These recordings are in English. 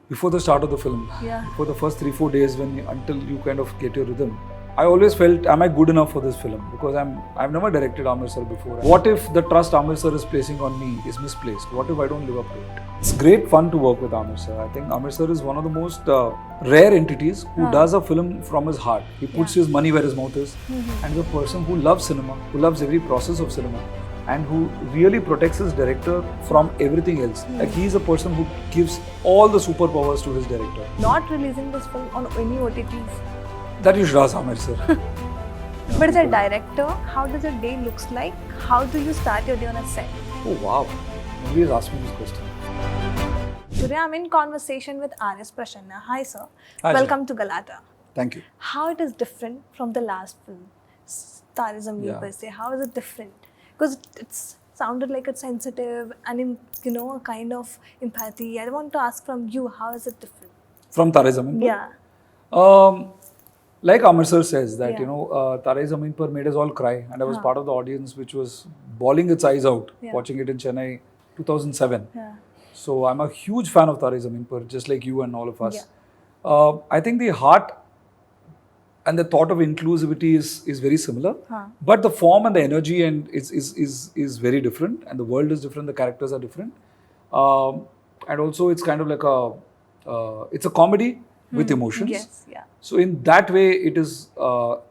before the start of the film, Yeah. for the first 3-4 days until you kind of get your rhythm, I always felt, am I good enough for this film? Because I've never directed Aamir sir before. What if the trust Aamir sir is placing on me is misplaced? What if I don't live up to it? It's great fun to work with Aamir sir. I think Aamir sir is one of the most rare entities who does a film from his heart. He puts his money where his mouth is, and is a person who loves cinema, who loves every process of cinema, and who really protects his director from everything else. Like, he's a person who gives all the superpowers to his director. Not releasing this film on any OTTs. That you should ask Aamir sir. But as a director, how does a day looks like? How do you start your day on a set? Oh wow, nobody has asked me this question. Today I'm in conversation with R.S. Prasanna. Hi sir. Hi, Welcome to Galatta. Thank you. How it is different from the last film, Sitaare Zameen Par? How is it different? Because it's sounded like it's sensitive and a kind of empathy. I want to ask from you, how is it different? From Sitaare Zameen Par? Yeah. Like Aamir sir says that, Yeah. Sitaare Zameen Par made us all cry, and I was part of the audience which was bawling its eyes out watching it in Chennai 2007. Yeah. So I'm a huge fan of Sitaare Zameen Par, just like you and all of us. Yeah. I think the heart and the thought of inclusivity is very similar, but the form and the energy and is very different, and the world is different, the characters are different, and also it's kind of like it's a comedy with emotions. Yes, yeah. So in that way, it is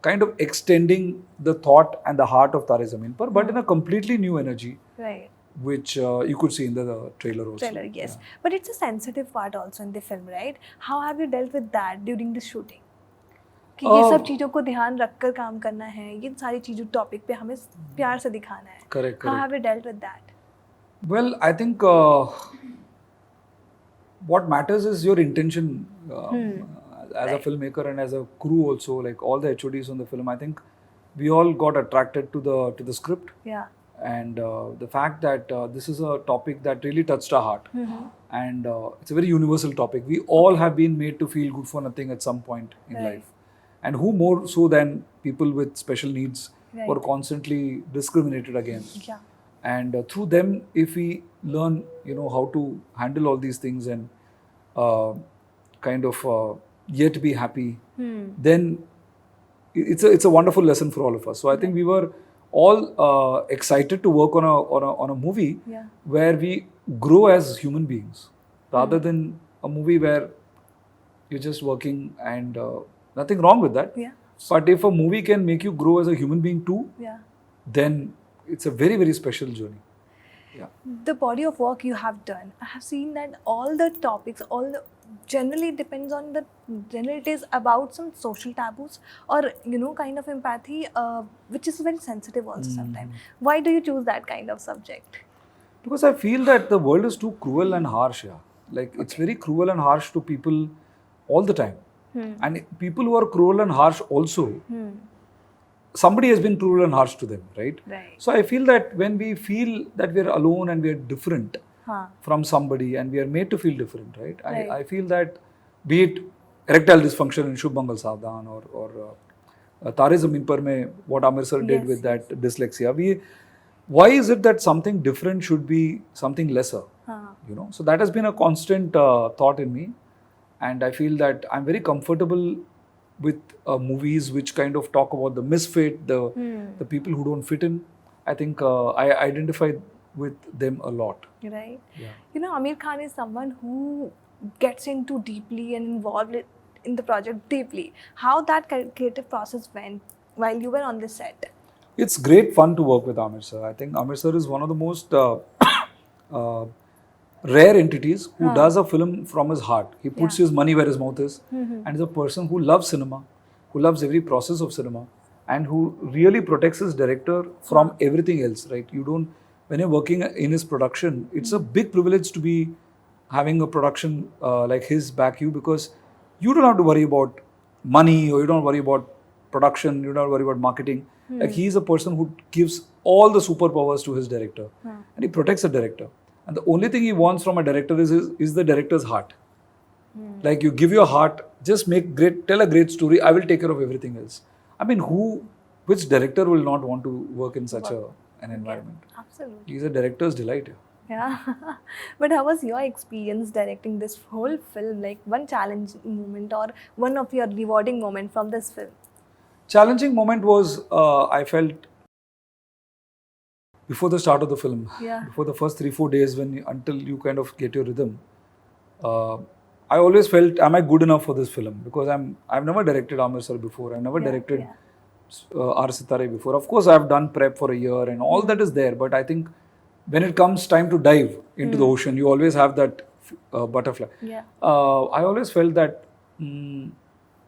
kind of extending the thought and the heart of Sitaare Zameen Par, but in a completely new energy, Right. which you could see in the trailer also. Trailer, yes. But it's a sensitive part also in the film, right? How have you dealt with that during the shooting? कि ये सब चीजों को ध्यान रखकर काम करना है, ये सारी चीजों टॉपिक पे हमें प्यार से दिखाना है. Correct, How correct. have you dealt with that? Well, I think what matters is your intention as a filmmaker and as a crew also. Like all the HODs on the film, I think we all got attracted to the script. Yeah. And the fact that this is a topic that really touched our heart, and it's a very universal topic. We all have been made to feel good for nothing at some point in life, and who more so than people with special needs who are constantly discriminated against. Yeah. And through them, if we learn, how to handle all these things and kind of yet be happy, then it's a wonderful lesson for all of us. So I think we were all excited to work on a movie where we grow as human beings, rather than a movie where you're just working, and nothing wrong with that. Yeah. But if a movie can make you grow as a human being too, Yeah. then it's a very, very special journey. Yeah. The body of work you have done, I have seen that all the topics, generally depends on generally it is about some social taboos or kind of empathy, which is very sensitive also sometimes. Why do you choose that kind of subject? Because I feel that the world is too cruel and harsh. Yeah. Like it's very cruel and harsh to people all the time. And people who are cruel and harsh also, somebody has been cruel and harsh to them, right? Right. So I feel that when we feel that we are alone and we are different from somebody, and we are made to feel different, right? I feel that, be it erectile dysfunction in Shubh Mangal Sadhan or Sitaare Zameen Par mein, what Aamir sir did with that dyslexia, why is it that something different should be something lesser? So that has been a constant thought in me, and I feel that I'm very comfortable with movies which kind of talk about the misfit, the people who don't fit in. I think I identify with them a lot. Right. Yeah. Aamir Khan is someone who gets into deeply and involved in the project deeply. How that creative process went while you were on the set? It's great fun to work with Aamir sir. I think Aamir sir is one of the most rare entities who does a film from his heart. He puts his money where his mouth is, and is a person who loves cinema, who loves every process of cinema, and who really protects his director from everything else, right? When you're working in his production, it's a big privilege to be having a production like his back you, because you don't have to worry about money, or you don't worry about production, you don't worry about marketing. Like, he's a person who gives all the superpowers to his director, and he protects the director. And the only thing he wants from a director is the director's heart. Like, you give your heart, just tell a great story, I will take care of everything else. I mean, which director will not want to work in such an environment? Absolutely. He's a director's delight. Yeah. But how was your experience directing this whole film? Like one challenge moment or one of your rewarding moment from this film? Challenging moment was I felt before the start of the film, Yeah. before the first 3-4 days until you kind of get your rhythm. Uh, I always felt, am I good enough for this film? Because I've never directed Aamir sir before. I've never Yeah, directed yeah. Sitaare before. Of course, I've done prep for a year and all that is there. But I think when it comes time to dive into the ocean, you always have that butterfly. Yeah. I always felt that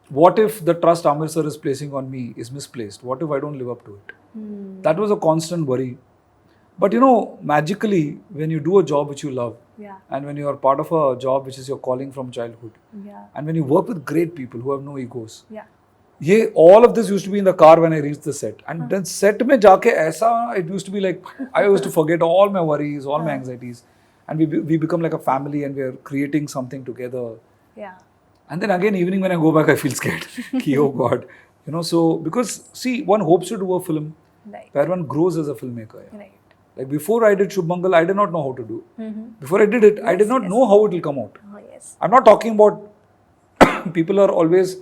what if the trust Aamir sir is placing on me is misplaced? What if I don't live up to it? That was a constant worry. But you know, magically, when you do a job which you love, Yeah. and when you are part of a job which is your calling from childhood, Yeah. and when you work with great people who have no egos, Yeah. all of this used to be in the car when I reached the set. And then set mein jaake aisa, it used to be like, I used to forget all my worries, all my anxieties. And we become like a family and we are creating something together. Yeah. And then again, evening when I go back, I feel scared. Ki, oh God. You know, so, because see, one hopes to do a film Right. where one grows as a filmmaker. Yeah. Right. Like before I did Shubh Mangal, I did not know how to do. Before I did it, I did not know how it will come out. Oh, yes. I'm not talking about people are always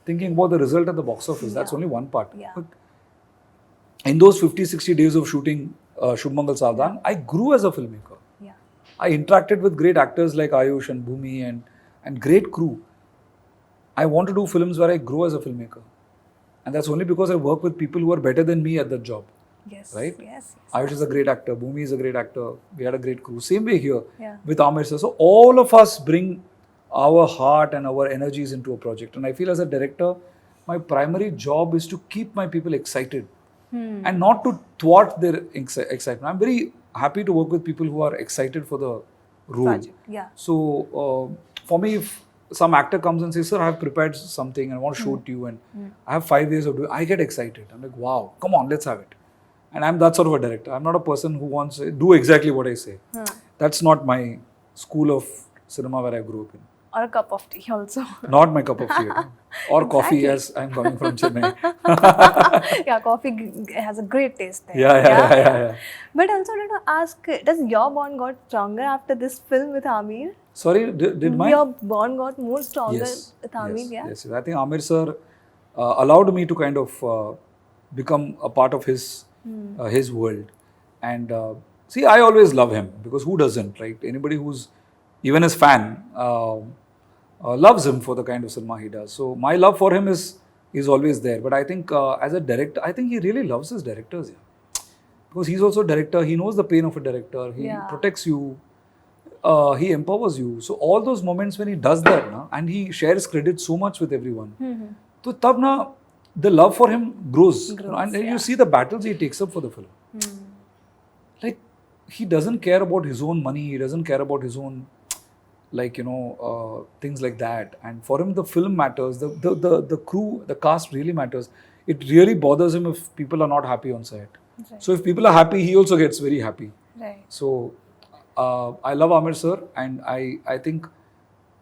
thinking about the result at the box office. That's only one part. Yeah. But in those 50-60 days of shooting Shubh Mangal Savdhan, I grew as a filmmaker. Yeah. I interacted with great actors like Ayush and Bhumi and great crew. I want to do films where I grow as a filmmaker. And that's only because I work with people who are better than me at that job. Yes. Right? Yes. Ayush is a great actor, Bhumi is a great actor, we had a great crew. Same way here Yeah. with Aamir sir. So all of us bring our heart and our energies into a project. And I feel as a director, my primary job is to keep my people excited and not to thwart their excitement. I'm very happy to work with people who are excited for the role. Project. Yeah. So for me, if some actor comes and says, sir, I have prepared something and I want to show it to you and I have 5 years of doing it, I get excited. I'm like, wow, come on, let's have it. And I'm that sort of a director. I'm not a person who wants to do exactly what I say. That's not my school of cinema where I grew up in. Or a cup of tea also. Not my cup of tea. Or coffee, as I'm coming from Chennai. Yeah, coffee has a great taste there. Yeah. But also, I want to ask, does your bond got stronger after this film with Aamir? Sorry, did my... Your bond got more stronger Yes, with Aamir, yeah? yes. I think Aamir sir allowed me to kind of become a part of his world. And see, I always love him because who doesn't, right? Anybody who's even his fan loves him for the kind of cinema he does. So my love for him is always there. But I think as a director, I think he really loves his directors. Yeah. Because he's also a director. He knows the pain of a director. He protects you. He empowers you. So all those moments when he does that, and he shares credit so much with everyone. So tab na, the love for him grows. And you see the battles he takes up for the film. Like, he doesn't care about his own money. He doesn't care about his own, things like that. And for him, the film matters. The crew, the cast really matters. It really bothers him if people are not happy on set. Right. So if people are happy, he also gets very happy. Right. So I love Aamir sir, and I think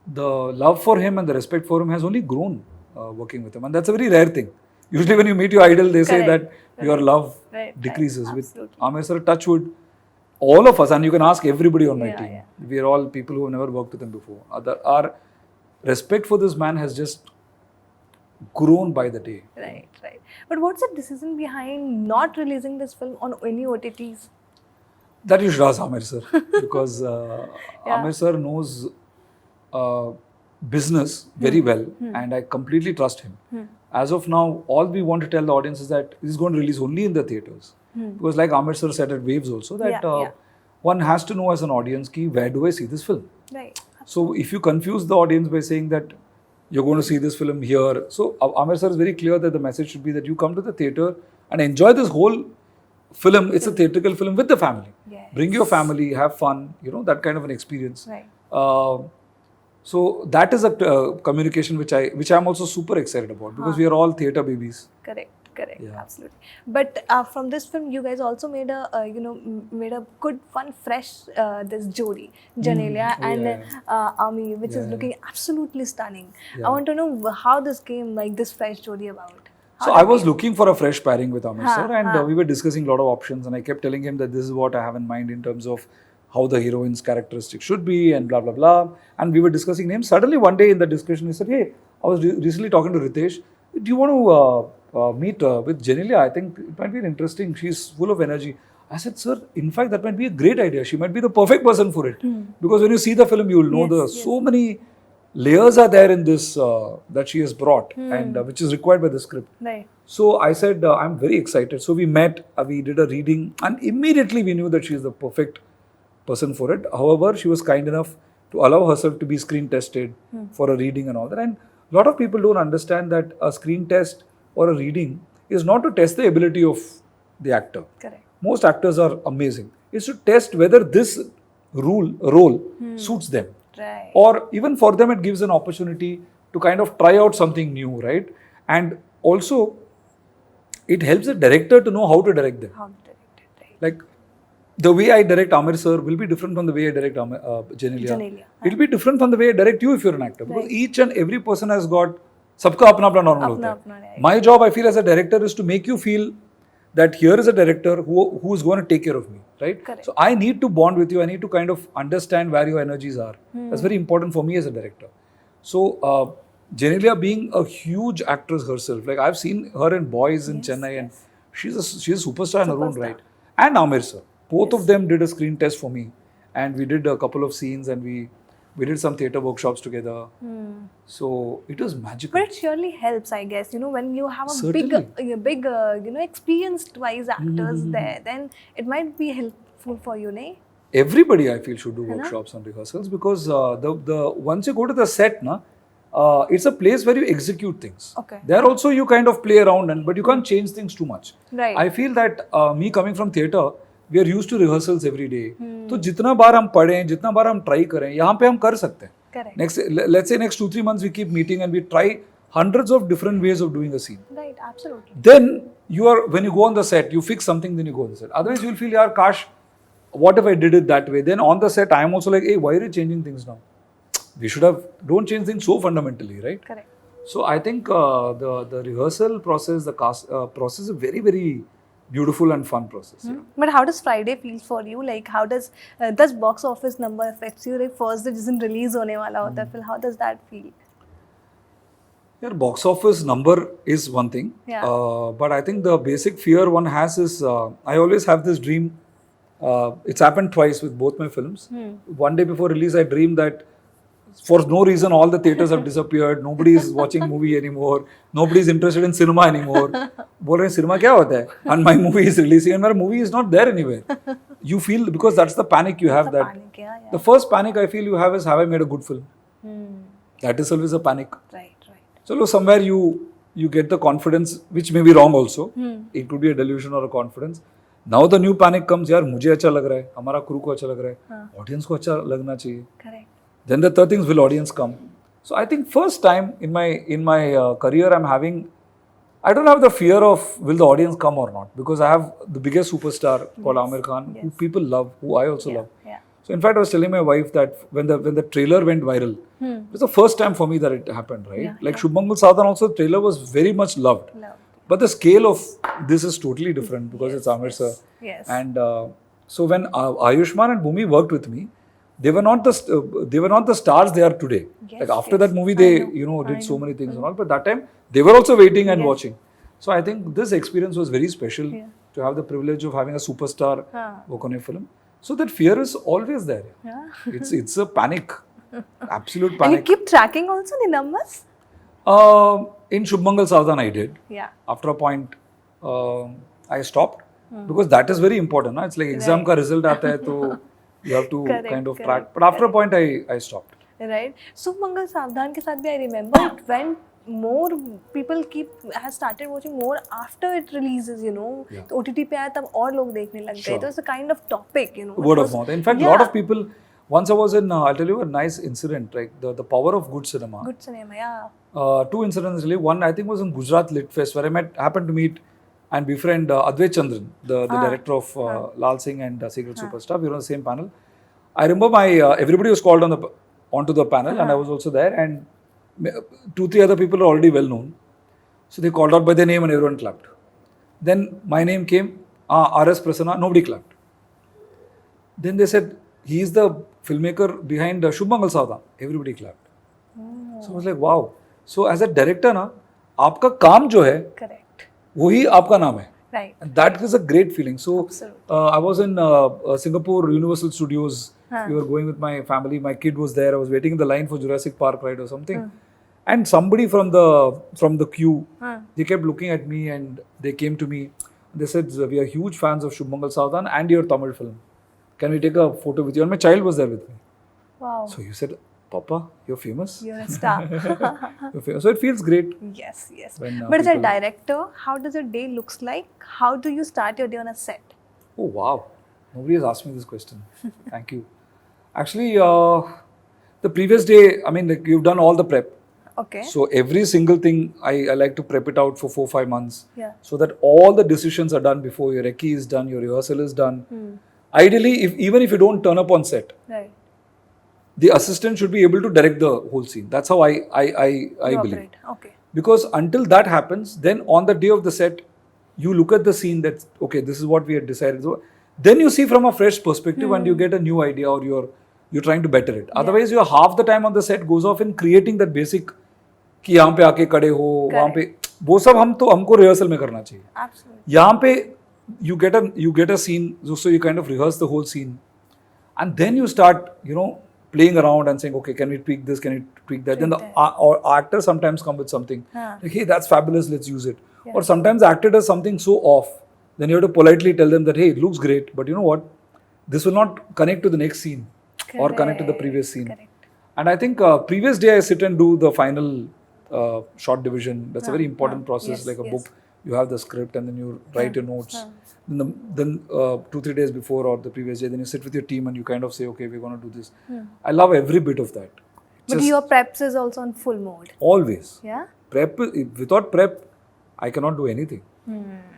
the love for him and the respect for him has only grown working with him, and that's a very rare thing. Usually when you meet your idol, they say that your love decreases. With Aamir sir, touch wood, all of us, and you can ask everybody on my team. We are all people who have never worked with him before. Our respect for this man has just grown by the day. Right. But what's the decision behind not releasing this film on any OTTs? That you should ask Aamir sir, because Aamir sir knows business very well, and I completely trust him. As of now, all we want to tell the audience is that this is going to release only in the theatres. Because like Aamir sir said at Waves also, that one has to know as an audience, ki, where do I see this film? Right. So if you confuse the audience by saying that you're going to see this film here, so Aamir sir is very clear that the message should be that you come to the theatre and enjoy this whole film. It's a theatrical film with the family. Yes. Bring your family, have fun, that kind of an experience. Right. So that is a communication which I'm also super excited about, because we are all theatre babies. Correct, Yeah. absolutely. But from this film, you guys also made a good, fun, fresh this Jodi, Janelia and Aamir, which is looking absolutely stunning. I want to know how this came, like this fresh Jodi about. So I was looking for a fresh pairing with Aamir sir, and we were discussing a lot of options, and I kept telling him that this is what I have in mind in terms of how the heroine's characteristics should be and blah, blah, blah. And we were discussing names. Suddenly one day in the discussion, he said, hey, I was recently talking to Ritesh. Do you want to meet with Genelia? I think it might be interesting. She's full of energy. I said, sir, in fact, that might be a great idea. She might be the perfect person for it. Because when you see the film, you will know so many layers are there in this that she has brought and which is required by the script. Right. So I said, I'm very excited. So we met, we did a reading, and immediately we knew that she is the perfect person for it. However, she was kind enough to allow herself to be screen tested for a reading and all that. And a lot of people don't understand that a screen test or a reading is not to test the ability of the actor. Correct. Most actors are amazing. It's to test whether this role suits them. Right. Or even for them, it gives an opportunity to kind of try out something new, right? And also, it helps the director to know how to direct them. How to direct it, right? Like, the way I direct Aamir sir will be different from the way I direct Genelia. It will be different from the way I direct you if you're an actor. Because each and every person has got sabka apna apna normal hota hai. My job, I feel, as a director is to make you feel that here is a director who is going to take care of me, right? Correct. So I need to bond with you. I need to kind of understand where your energies are. That's very important for me as a director. So Genelia being a huge actress herself, like I've seen her in Boys in Chennai, and she's a superstar in her own right. And Aamir sir, both of them did a screen test for me, and we did a couple of scenes, and we did some theatre workshops together. So it was magical. But it surely helps, I guess. When you have a big, experienced-wise actors there, then it might be helpful for you, ne? Everybody, I feel, should do workshops and rehearsals because the once you go to the set, it's a place where you execute things. Okay. There also you kind of play around, but you can't change things too much. Right. I feel that me coming from theatre, we are used to rehearsals every day. तो जितना बार हम पढ़ें, जितना बार हम try करें, यहाँ पे हम कर सकते हैं. Correct. Let's say next 2-3 months we keep meeting and we try hundreds of different ways of doing a scene. Right, absolutely. Then when you go on the set, you fix something, then you go on the set. Otherwise, you'll feel, yaar, kash, what if I did it that way? Then on the set, I am also like, hey, why are you changing things now? We don't change things so fundamentally, right? Correct. So I think the rehearsal process, the cast process is a very, very beautiful and fun process. Yeah. But how does Friday feel for you? Like, how does box office number affects you? Like, first day doesn't release hone wala hota hai, how does that feel? Your box office number is one thing, but I think the basic fear one has is, I always have this dream, it's happened twice with both my films. One day before release, I dreamed that for no reason all the theatres have disappeared, nobody is watching movie anymore, nobody is interested in cinema anymore. Bol rahe cinema kya hota hai? And my movie is releasing and my movie is not there anywhere. You feel, because that's the panic you have, that panic, the first panic I feel you have is, have I made a good film? That is always a panic. Right. So somewhere you get the confidence, which may be wrong also. It could be a delusion or a confidence. Now the new panic comes, yaar, mujhe acha lag raha hai, hamara crew ko acha lag raha hai, audience ko acha lagna chahiye. Correct. Then the third thing is, will audience come? So I think first time in my career I don't have the fear of will the audience come or not, because I have the biggest superstar called Aamir Khan, who people love, who I also love. Yeah. So in fact, I was telling my wife that when the trailer went viral, it was the first time for me that it happened, right? Like Shubh Mangal Sadhan also, the trailer was very much loved. But the scale of this is totally different because it's Aamir sir. Yes. And so when Ayushmann and Bhumi worked with me, they were not the stars they are today. Like after that movie, they did so many things and all. But that time they were also waiting and watching. So I think this experience was very special to have the privilege of having a superstar work on a film. So that fear is always there. Yeah. It's a panic, absolute panic. And you keep tracking also the numbers? In Shubh Mangal Sadhan I did. Yeah. After a point, I stopped because that is very important. It's like exam ka result aata hai, to you have to kind of track. But after a point, I stopped. Right. So Mangal Savdhan ke saath bhi I remember it went more, people has started watching more after it releases, Yeah. तो OTT पे आया तब और लोग देखने लग गए. So it's a kind of topic, Word of mouth. In fact, a lot of people. Once I was in, I'll tell you a nice incident, like the power of good cinema. Good cinema, yeah. Two incidents really. One I think was in Gujarat Lit Fest, where I happened to meet and befriend Advait Chandran, the director of Lal Singh and Secret Superstar. We were on the same panel. I remember everybody was called onto the panel, and I was also there. And 2-3 other people are already well known, so they called out by their name and everyone clapped. Then my name came, R.S. Prasanna, nobody clapped. Then they said, he is the filmmaker behind Shubh Mangal Saavdhan. Everybody clapped. So I was like, wow. So as a director ना, आपका काम जो है, Correct. वही आपका नाम है. Right. And that is a great feeling. So Absolutely. I was in Singapore Universal Studios. We were going with my family. My kid was there. I was waiting in the line for Jurassic Park ride or something. And somebody from the queue, they kept looking at me and they came to me. They said, we are huge fans of Shubh Mangal Saavdhan and your Tamil film. Can we take a photo with you? And my child was there with me. Wow. So you said, Papa, you're famous. You're a star. You're famous. So it feels great. Yes, yes. When, But as a people- director, how does your day looks like? How do you start your day on a set? Oh, wow. Nobody has asked me this question. Thank you. Actually, the previous day, I mean, like, you've done all the prep. Okay. So every single thing, I like to prep it out for 4-5 months. Yeah. So that all the decisions are done before your recce is done, your rehearsal is done. Ideally, even if you don't turn up on set, Right. the assistant should be able to direct the whole scene. That's how I You believe. operate. Okay. Because until that happens, then on the day of the set, you look at the scene that, okay, this is what we had decided. So then you see from a fresh perspective and you get a new idea or you're trying to better it. Otherwise, your half the time on the set goes off in creating that basic कि यहाँ पे आके खड़े हो, वहाँ पे वो सब हमको रिहर्सल में करना चाहिए. Absolutely. यहाँ पे you get a scene, so you kind of rehearse the whole scene, and then you start, playing around and saying, okay, can we tweak this, can we tweak that? Then the or actors sometimes come with something like, hey, that's fabulous, let's use it. Yeah. Or sometimes the actor does something so off, then you have to politely tell them that, hey, it looks great, but you know what, this will not connect to the next scene or connect to the previous scene. Correct. And I think previous day I sit and do the final short division. That's a very important process, Yes, like a yes. book. You have the script and then you write your notes. Then 2-3 days before or the previous day, then you sit with your team and you kind of say, okay, we're going to do this. I love every bit of that. But Just your preps is also on full mode. always. Yeah. Prep, without prep, I cannot do anything.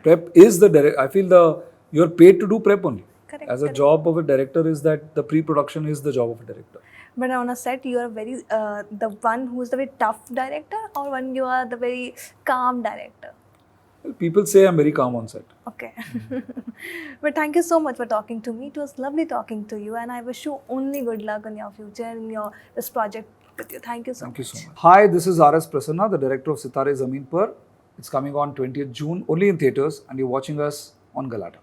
Prep is I feel you're paid to do prep only. Correct, As a job of a director is that the pre-production is the job of a director. But on a set, you are very the one who is the very tough director, or when you are the very calm director. Well, people say I'm very calm on set. Okay. But thank you so much for talking to me. It was lovely talking to you, and I wish you only good luck in your future and this project with you. Thank you so Thank much. you so much. Hi, this is R.S. Prasanna, the director of Sitaare Zameen Par. It's coming on 20th June, only in theatres, and you're watching us on Galatta.